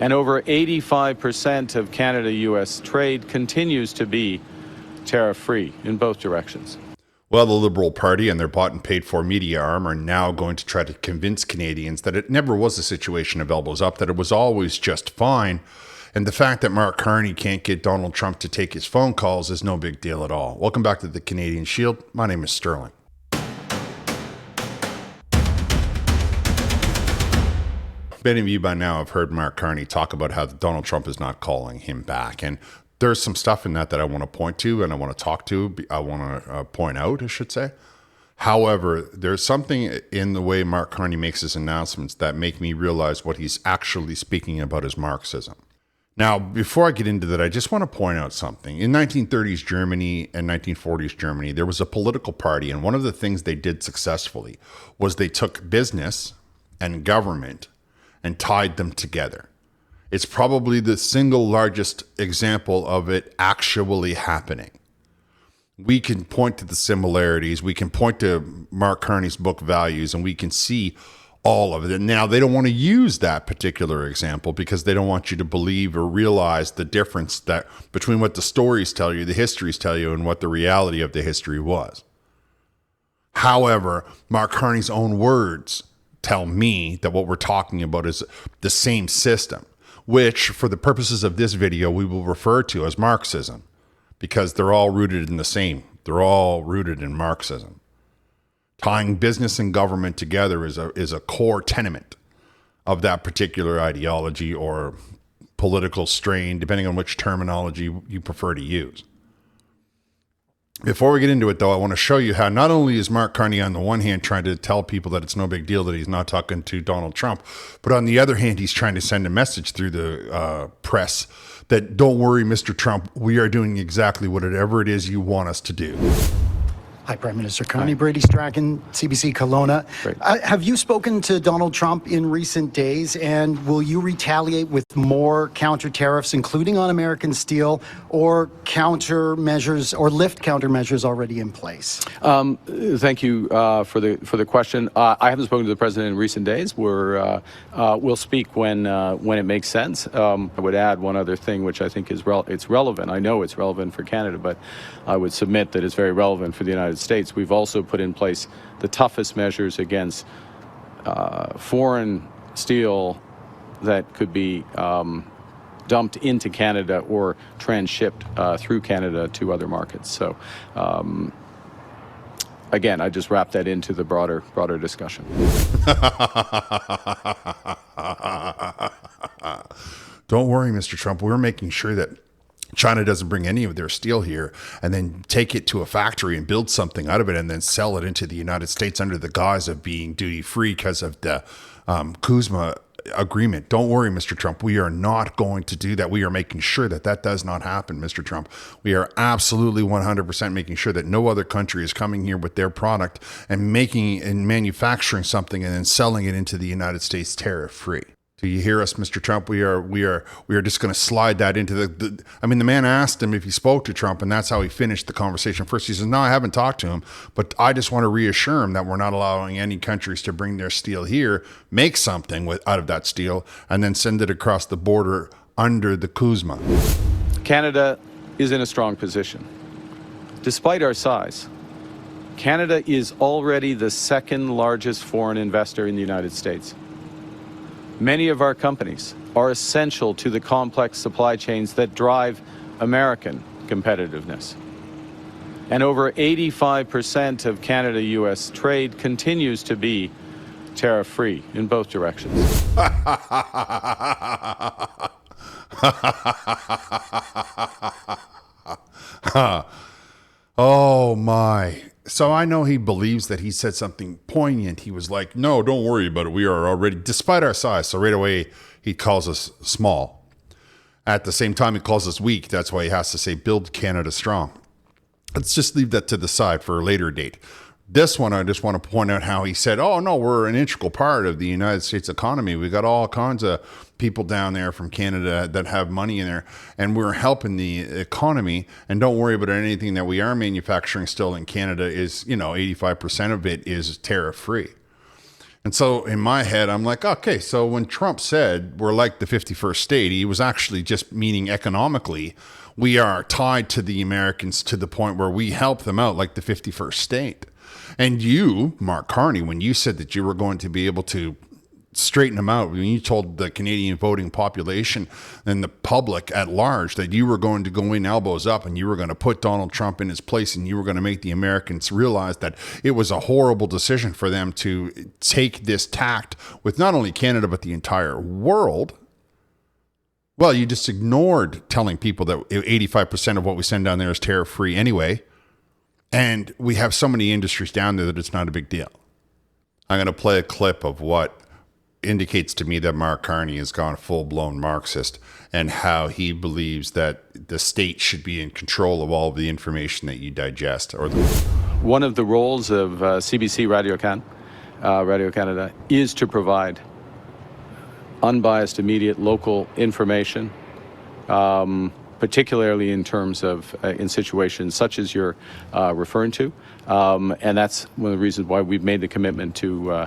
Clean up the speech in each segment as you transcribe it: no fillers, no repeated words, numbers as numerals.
And over 85% of Canada-US trade continues to be tariff-free in both directions. Well, the Liberal Party and their bought and paid for media arm are now going to try to convince Canadians that it never was a situation of elbows up, that it was always just fine. And the fact that Mark Carney can't get Donald Trump to take his phone calls is no big deal at all. Welcome back to the Canadian Shield. My name is Sterling. Many of you by now have heard Mark Carney talk about how Donald Trump is not calling him back. And there's some stuff in that I want to point to and I want to talk to. I want to point out, I should say. However, there's something in the way Mark Carney makes his announcements that make me realize what he's actually speaking about is Marxism. Now, before I get into that, I just want to point out something. In 1930s Germany and 1940s Germany, there was a political party, and one of the things they did successfully was they took business and government and tied them together. It's probably the single largest example of it actually happening. We can point to the similarities. We can point to Mark Carney's book Values, and we can see all of it. Now, they don't want to use that particular example because they don't want you to believe or realize the difference that between what the stories tell you, the histories tell you, and what the reality of the history was. However, Mark Carney's own words tell me that what we're talking about is the same system, which for the purposes of this video, we will refer to as Marxism because they're all rooted in the same. They're all rooted in Marxism. Tying business and government together is a core tenet of that particular ideology or political strain, depending on which terminology you prefer to use. Before we get into it, though, I want to show you how not only is Mark Carney on the one hand trying to tell people that it's no big deal that he's not talking to Donald Trump, but on the other hand, he's trying to send a message through the press that don't worry, Mr. Trump, we are doing exactly whatever it is you want us to do. Hi, Prime Minister Carney. Brady Strachan, CBC Kelowna. Have you spoken to Donald Trump in recent days, and will you retaliate with more counter tariffs, including on American steel, or countermeasures or lift countermeasures already in place? Thank you for the question. I haven't spoken to the president in recent days. We'll speak when it makes sense. I would add one other thing, which I think is it's relevant. I know it's relevant for Canada, but I would submit that it's very relevant for the United States. We've also put in place the toughest measures against foreign steel that could be dumped into Canada or transshipped through Canada to other markets. So again, I just wrap that into the broader discussion. Don't worry, Mr. Trump. We're making sure that China doesn't bring any of their steel here and then take it to a factory and build something out of it and then sell it into the United States under the guise of being duty-free because of the CUSMA agreement. Don't worry, Mr. Trump. We are not going to do that. We are making sure that that does not happen, Mr. Trump. We are absolutely 100% making sure that no other country is coming here with their product and making and manufacturing something and then selling it into the United States tariff-free. Do you hear us, Mr. Trump? We are just going to slide that into the man asked him if he spoke to Trump, and that's how he finished the conversation. First, he says, no, I haven't talked to him, but I just want to reassure him that we're not allowing any countries to bring their steel here, make something out of that steel, and then send it across the border under the CUSMA. Canada is in a strong position. Despite our size, Canada is already the second largest foreign investor in the United States. Many of our companies are essential to the complex supply chains that drive American competitiveness. And over 85% of Canada-US trade continues to be tariff-free in both directions. Oh my. So I know he believes that he said something poignant. He was like, no, don't worry about it. We are already, despite our size. So right away, he calls us small. At the same time, he calls us weak. That's why he has to say, build Canada strong. Let's just leave that to the side for a later date. This one, I just want to point out how he said, oh, no, we're an integral part of the United States economy. We got all kinds of people down there from Canada that have money in there, and we're helping the economy. And don't worry about anything that we are manufacturing still in Canada is, 85% of it is tariff free. And so in my head, I'm like, okay, so when Trump said we're like the 51st state, he was actually just meaning economically, we are tied to the Americans to the point where we help them out like the 51st state. And you, Mark Carney, when you said that you were going to be able to straighten them out, when you told the Canadian voting population and the public at large that you were going to go in elbows up and you were going to put Donald Trump in his place and you were going to make the Americans realize that it was a horrible decision for them to take this tact with not only Canada but the entire world. Well, you just ignored telling people that 85% of what we send down there is tariff-free anyway. And we have so many industries down there that it's not a big deal. I'm going to play a clip of what indicates to me that Mark Carney has gone full-blown Marxist and how he believes that the state should be in control of all of the information that you digest. One of the roles of CBC Radio Canada is to provide unbiased, immediate, local information, particularly in terms of in situations such as you're referring to. And that's one of the reasons why we've made the commitment to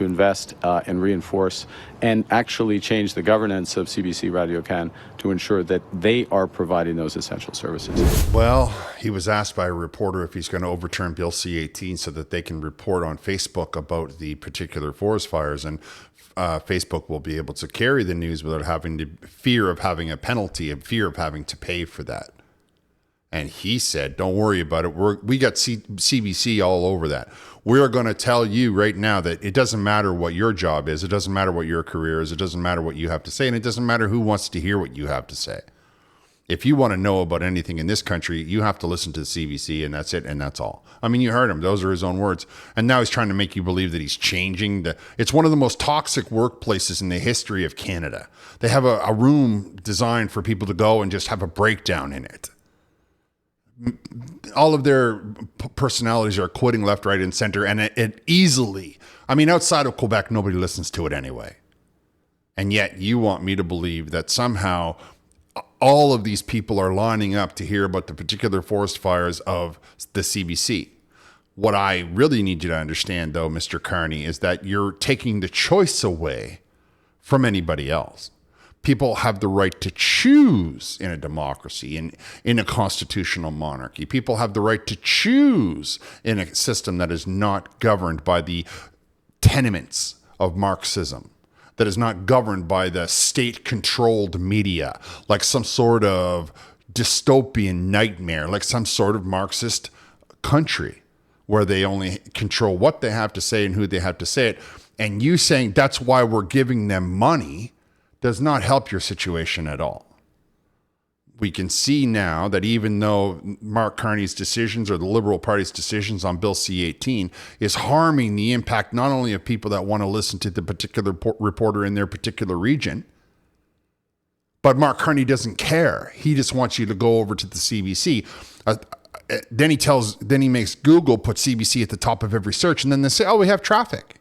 invest and reinforce and actually change the governance of CBC Radio Can to ensure that they are providing those essential services. Well, he was asked by a reporter if he's going to overturn Bill C-18 so that they can report on Facebook about the particular forest fires, and Facebook will be able to carry the news without having to fear of having a penalty and fear of having to pay for that. And he said, don't worry about it. We got CBC all over that. We're going to tell you right now that it doesn't matter what your job is. It doesn't matter what your career is. It doesn't matter what you have to say. And it doesn't matter who wants to hear what you have to say. If you want to know about anything in this country, you have to listen to the CBC, and that's it, and that's all. I mean, you heard him. Those are his own words. And now he's trying to make you believe that he's changing. It's one of the most toxic workplaces in the history of Canada. They have a room designed for people to go and just have a breakdown in it. All of their personalities are quitting left, right, and center, and it easily, I mean, outside of Quebec, nobody listens to it anyway. And yet you want me to believe that somehow all of these people are lining up to hear about the particular forest fires of the CBC. What I really need you to understand, though, Mr. Carney, is that you're taking the choice away from anybody else. People have the right to choose in a democracy, in a constitutional monarchy. People have the right to choose in a system that is not governed by the tenements of Marxism, that is not governed by the state-controlled media, like some sort of dystopian nightmare, like some sort of Marxist country where they only control what they have to say and who they have to say it. And you saying that's why we're giving them money does not help your situation at all. We can see now that even though Mark Carney's decisions or the Liberal Party's decisions on Bill C-18 is harming the impact not only of people that want to listen to the particular reporter in their particular region, but Mark Carney doesn't care. He just wants you to go over to the CBC. Then he makes Google put CBC at the top of every search, and then they say, oh, we have traffic.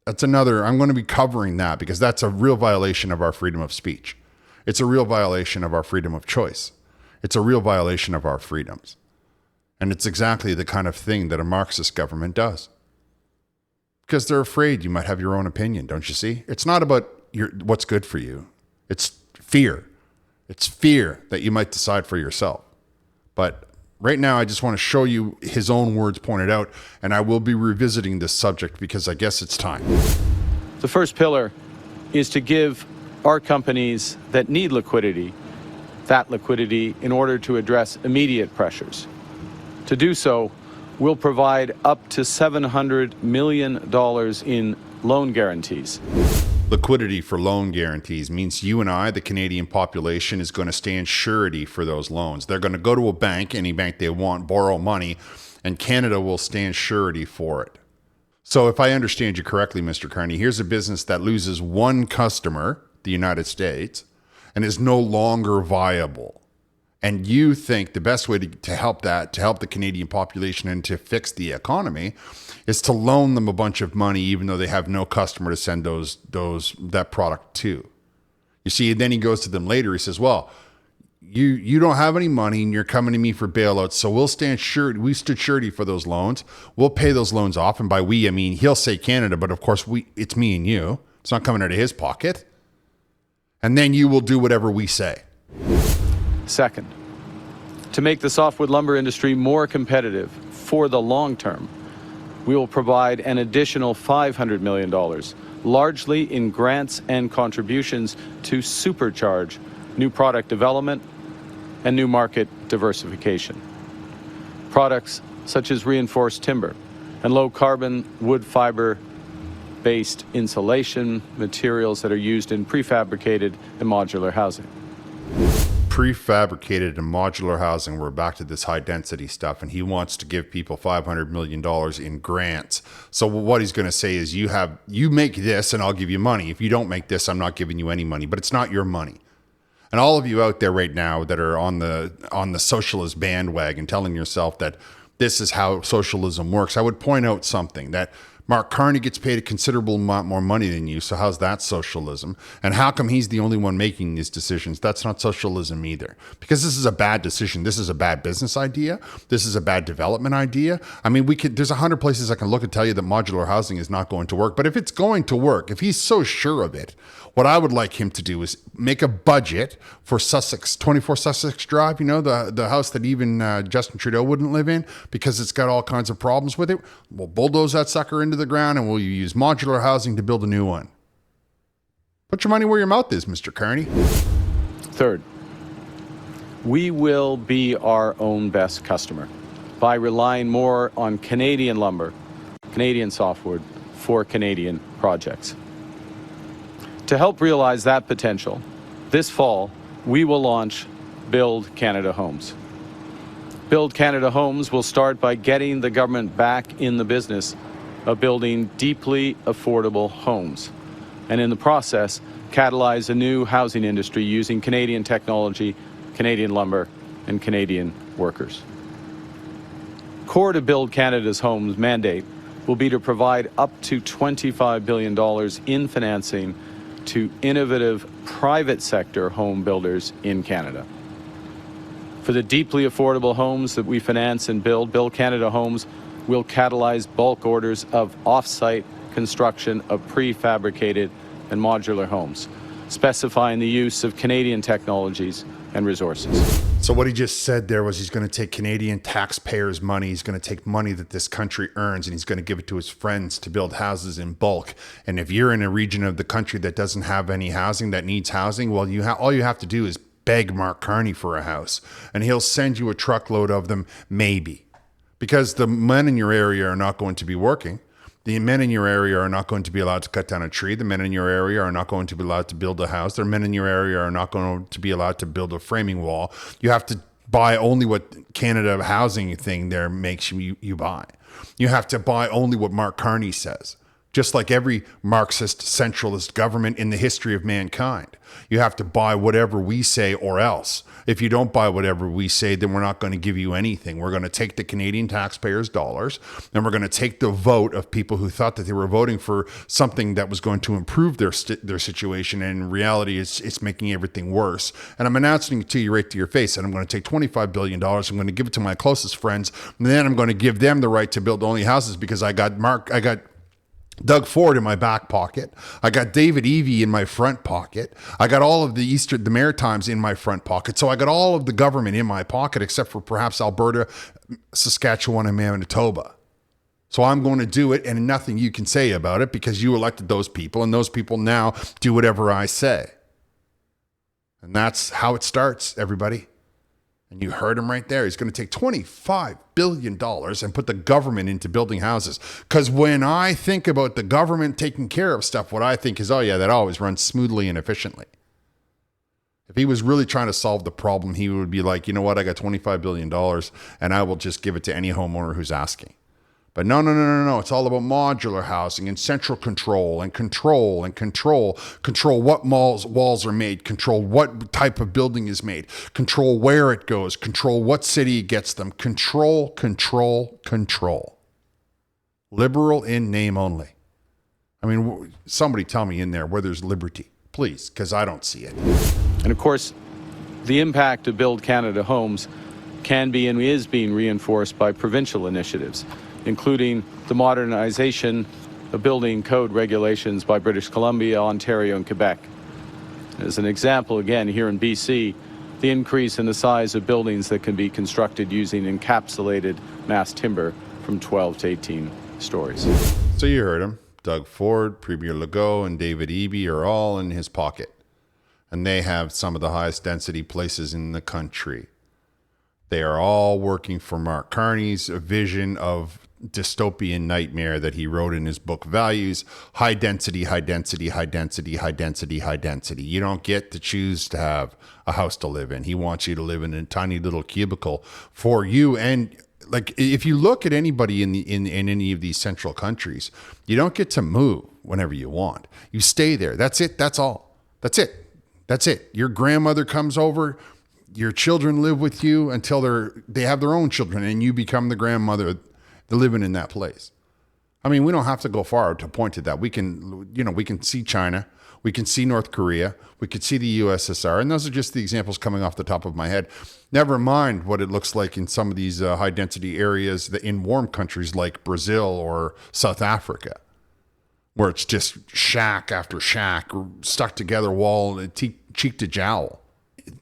That's another, I'm going to be covering that because that's a real violation of our freedom of speech. It's a real violation of our freedom of choice. It's a real violation of our freedoms. And it's exactly the kind of thing that a Marxist government does. Because they're afraid you might have your own opinion, don't you see? It's not about what's good for you. It's fear. It's fear that you might decide for yourself. But right now, I just want to show you his own words pointed out, and I will be revisiting this subject because I guess it's time. The first pillar is to give our companies that need liquidity, that liquidity in order to address immediate pressures. To do so, we'll provide up to $700 million in loan guarantees. Liquidity for loan guarantees means you and I, the Canadian population, is going to stand surety for those loans. They're going to go to a bank, any bank they want, borrow money, and Canada will stand surety for it. So if I understand you correctly, Mr. Carney, here's a business that loses one customer, the United States, and is no longer viable. And you think the best way to help the Canadian population and to fix the economy is to loan them a bunch of money, even though they have no customer to send that product to. You see, then he goes to them later. He says, well, you don't have any money and you're coming to me for bailouts, so we stood surety for those loans. We'll pay those loans off, and by we I mean he'll say Canada, but of course it's me and you. It's not coming out of his pocket. And then you will do whatever we say. Second, to make the softwood lumber industry more competitive for the long term, we will provide an additional $500 million, largely in grants and contributions to supercharge new product development and new market diversification. Products such as reinforced timber and low-carbon wood fiber-based insulation materials that are used in prefabricated and modular housing. Prefabricated and modular housing, we're back to this high density stuff, and he wants to give people $500 million in grants. So what he's going to say is you make this and I'll give you money. If you don't make this, I'm not giving you any money, but it's not your money. And all of you out there right now that are on the socialist bandwagon telling yourself that this is how socialism works, I would point out something, that Mark Carney gets paid a considerable amount more money than you, so how's that socialism? And how come he's the only one making these decisions? That's not socialism either. Because this is a bad decision. This is a bad business idea. This is a bad development idea. I mean, there's 100 places I can look and tell you that modular housing is not going to work. But if it's going to work, if he's so sure of it, what I would like him to do is make a budget for Sussex, 24 Sussex Drive, the house that even Justin Trudeau wouldn't live in because it's got all kinds of problems with it. We'll bulldoze that sucker into the ground and we'll use modular housing to build a new one. Put your money where your mouth is, Mr. Carney. Third, we will be our own best customer by relying more on Canadian lumber, Canadian softwood for Canadian projects. To help realize that potential, this fall, we will launch Build Canada Homes. Build Canada Homes will start by getting the government back in the business of building deeply affordable homes, and in the process, catalyze a new housing industry using Canadian technology, Canadian lumber, and Canadian workers. Core to Build Canada's Homes mandate will be to provide up to $25 billion in financing to innovative private sector home builders in Canada. For the deeply affordable homes that we finance and build, Build Canada Homes will catalyze bulk orders of off-site construction of prefabricated and modular homes, specifying the use of Canadian technologies and resources. So what he just said there was he's going to take Canadian taxpayers' money, he's going to take money that this country earns, and he's going to give it to his friends to build houses in bulk. And if you're in a region of the country that doesn't have any housing, that needs housing, well, all you have to do is beg Mark Carney for a house, and he'll send you a truckload of them, maybe. Because the men in your area are not going to be working. The men in your area are not going to be allowed to cut down a tree. The men in your area are not going to be allowed to build a house. The men in your area are not going to be allowed to build a framing wall. You have to buy only what Canada housing thing there makes you buy. You have to buy only what Mark Carney says. Just like every Marxist centralist government in the history of mankind. You have to buy whatever we say or else. If you don't buy whatever we say, then we're not going to give you anything. We're going to take the Canadian taxpayers' dollars, and we're going to take the vote of people who thought that they were voting for something that was going to improve their situation, and in reality, it's making everything worse. And I'm announcing it to you right to your face, and I'm going to take $25 billion, I'm going to give it to my closest friends, and then I'm going to give them the right to build only houses because I got Doug Ford in my back pocket. I got David Evie in my front pocket. I got all of the Maritimes in my front pocket. So I got all of the government in my pocket except for perhaps Alberta, Saskatchewan, and Manitoba. So I'm going to do it, and nothing you can say about it because you elected those people, and those people now do whatever I say. And that's how it starts, everybody. And you heard him right there. He's going to take $25 billion and put the government into building houses. Because when I think about the government taking care of stuff, what I think is, oh yeah, that always runs smoothly and efficiently. If he was really trying to solve the problem, he would be like, you know what, I got $25 billion and I will just give it to any homeowner who's asking. But no. It's all about modular housing and central control and control. Control what walls are made. Control what type of building is made. Control where it goes. Control what city gets them. Control. Liberal in name only. I mean, somebody tell me in there where there's liberty, please, because I don't see it. And of course, The impact of Build Canada Homes can be and is being reinforced by provincial initiatives, including the modernization of building code regulations by British Columbia, Ontario, and Quebec. As an example, again, here in BC, the increase in the size of buildings that can be constructed using encapsulated mass timber from 12 to 18 stories. So you heard him. Doug Ford, Premier Legault, and David Eby are all in his pocket. And they have some of the highest density places in the country. They are all working for Mark Carney's vision of dystopian nightmare that he wrote in his book Values. High density, high density, high density, high density, high density. You don't get to choose to have a house to live in. He wants you to live in a tiny little cubicle for you. And like, if you look at anybody in any of these central countries, you don't get to move whenever you want. You stay there. That's it. That's all. That's it. That's it. Your grandmother comes over. Your children live with you until they have their own children, and you become the grandmother living in that place. I mean, we don't have to go far to point to that. We can see China, we can see North Korea, we could see the USSR, and those are just the examples coming off the top of my head. Never mind what it looks like in some of these high density areas in warm countries like Brazil or South Africa, where it's just shack after shack stuck together, wall cheek to jowl.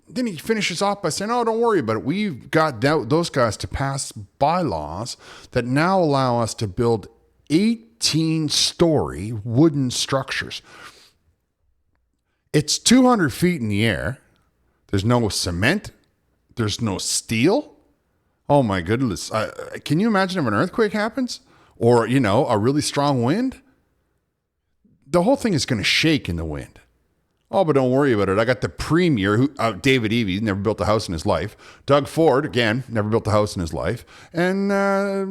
Then he finishes off by saying, oh, don't worry about it. We've got those guys to pass bylaws that now allow us to build 18-story wooden structures. It's 200 feet in the air. There's no cement. There's no steel. Oh, my goodness. Can you imagine if an earthquake happens? Or, a really strong wind? The whole thing is going to shake in the wind. Oh, but don't worry about it. I got the premier, David Eby, never built a house in his life. Doug Ford, again, never built a house in his life. And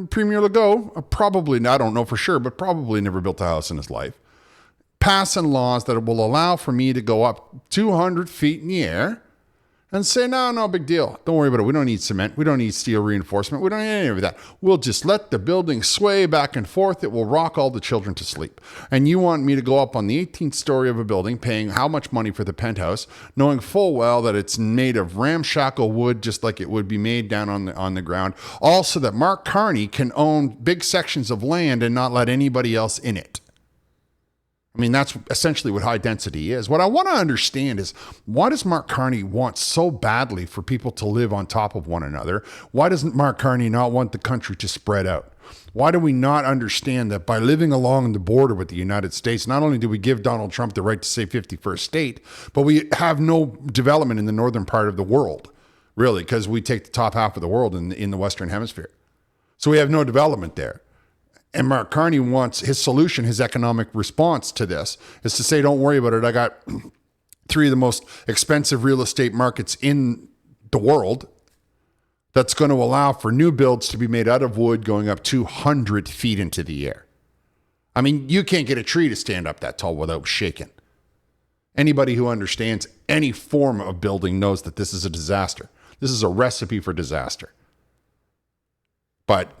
Premier Legault, probably, I don't know for sure, but probably never built a house in his life. Passing laws that will allow for me to go up 200 feet in the air and say, no big deal. Don't worry about it. We don't need cement. We don't need steel reinforcement. We don't need any of that. We'll just let the building sway back and forth. It will rock all the children to sleep. And you want me to go up on the 18th story of a building, paying how much money for the penthouse, knowing full well that it's made of ramshackle wood, just like it would be made down on the ground. Also that Mark Carney can own big sections of land and not let anybody else in it. I mean, that's essentially what high density is. What I want to understand is, why does Mark Carney want so badly for people to live on top of one another? Why doesn't Mark Carney not want the country to spread out? Why do we not understand that by living along the border with the United States, not only do we give Donald Trump the right to say 51st state, but we have no development in the northern part of the world, really, because we take the top half of the world in the Western Hemisphere. So we have no development there. And Mark Carney wants his solution, his economic response to this is to say, don't worry about it. I got 3 of the most expensive real estate markets in the world that's going to allow for new builds to be made out of wood going up 200 feet into the air. I mean, you can't get a tree to stand up that tall without shaking. Anybody who understands any form of building knows that this is a disaster. This is a recipe for disaster. But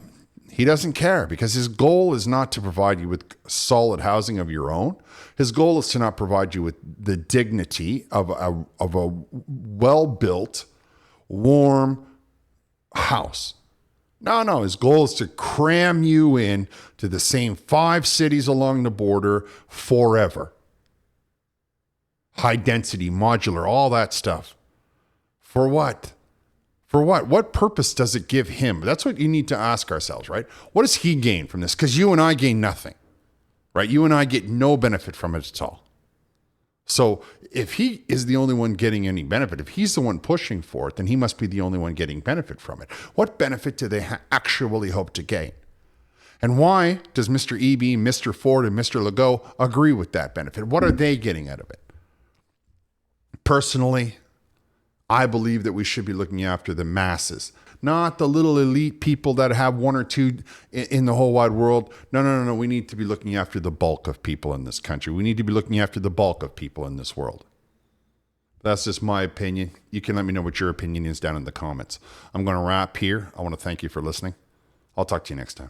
he doesn't care, because his goal is not to provide you with solid housing of your own. His goal is to not provide you with the dignity of a well-built, warm house. No. His goal is to cram you in to the same 5 cities along the border forever. High density, modular, all that stuff. For what? For what? What purpose does it give him? That's what you need to ask ourselves, right? What does he gain from this? Because you and I gain nothing, right? You and I get no benefit from it at all. So if he is the only one getting any benefit, if he's the one pushing for it, then he must be the only one getting benefit from it. What benefit do they actually hope to gain? And why does Mr. Eby, Mr. Ford, and Mr. Legault agree with that benefit? What are they getting out of it? Personally, I believe that we should be looking after the masses, not the little elite people that have 1 or 2 in the whole wide world. No. We need to be looking after the bulk of people in this country. We need to be looking after the bulk of people in this world. That's just my opinion. You can let me know what your opinion is down in the comments. I'm going to wrap here. I want to thank you for listening. I'll talk to you next time.